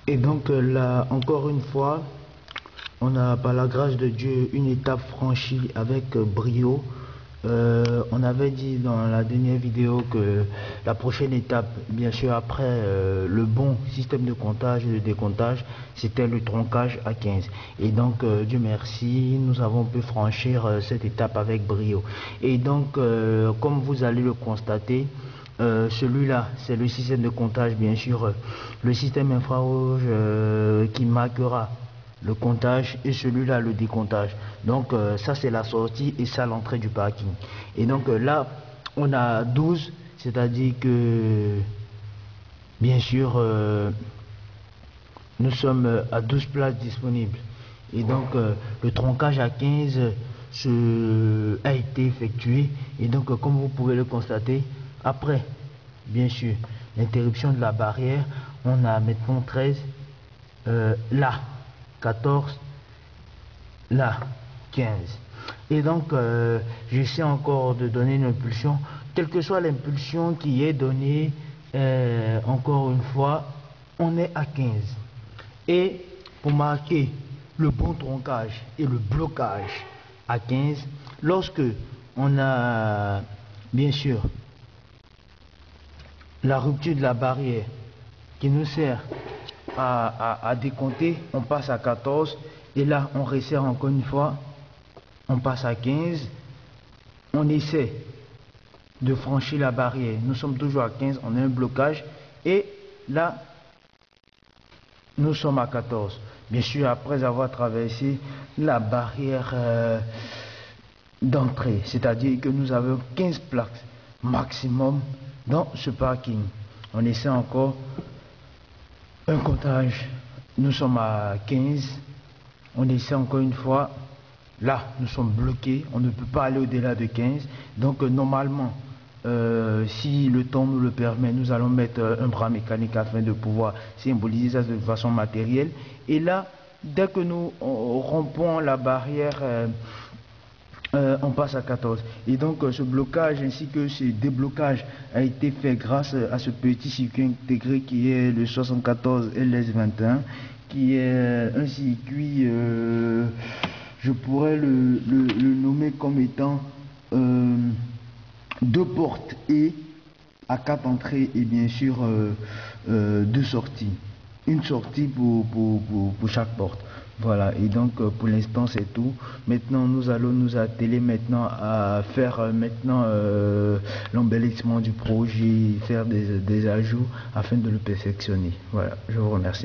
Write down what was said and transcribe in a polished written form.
Et donc là, encore une fois, on a par la grâce de Dieu une étape franchie avec brio. On avait dit dans la dernière vidéo que la prochaine étape, bien sûr après le bon système de comptage et de décomptage, c'était le tronquage à 15. Et donc Dieu merci, nous avons pu franchir cette étape avec brio. Et donc comme vous allez le constater, celui-là, c'est le système de comptage, bien sûr, le système infrarouge qui marquera le comptage et celui-là le décomptage. Donc ça c'est la sortie et ça l'entrée du parking. Et donc là on a 12, c'est-à-dire que bien sûr nous sommes à 12 places disponibles. Et donc le tronquage à 15 a été effectué. Et donc comme vous pouvez le constater, après bien sûr l'interruption de la barrière, on a maintenant 13, là 14, là 15. Et donc j'essaie encore de donner une impulsion, quelle que soit l'impulsion qui est donnée, encore une fois on est à 15. Et pour marquer le bon tronquage et le blocage à 15, lorsque on a bien sûr la rupture de la barrière qui nous sert à décompter, on passe à 14 et là on resserre encore une fois, on passe à 15, on essaie de franchir la barrière, nous sommes toujours à 15, on a un blocage et là nous sommes à 14. Bien sûr après avoir traversé la barrière d'entrée, c'est-à-dire que nous avons 15 places maximum dans ce parking. On essaie encore un comptage, nous sommes à 15, on essaie encore une fois, là nous sommes bloqués, on ne peut pas aller au-delà de 15, donc normalement si le temps nous le permet, nous allons mettre un bras mécanique afin de pouvoir symboliser ça de façon matérielle. Et là, dès que nous rompons la barrière, on passe à 14. Et donc ce blocage ainsi que ce déblocage a été fait grâce à ce petit circuit intégré qui est le 74 LS21, qui est un circuit, je pourrais le nommer comme étant 2 portes et à 4 entrées et bien sûr 2 sorties. Une sortie pour chaque porte. Voilà, et donc pour l'instant c'est tout. Maintenant nous allons nous atteler maintenant à faire l'embellissement du projet, faire des ajouts afin de le perfectionner. Voilà, je vous remercie.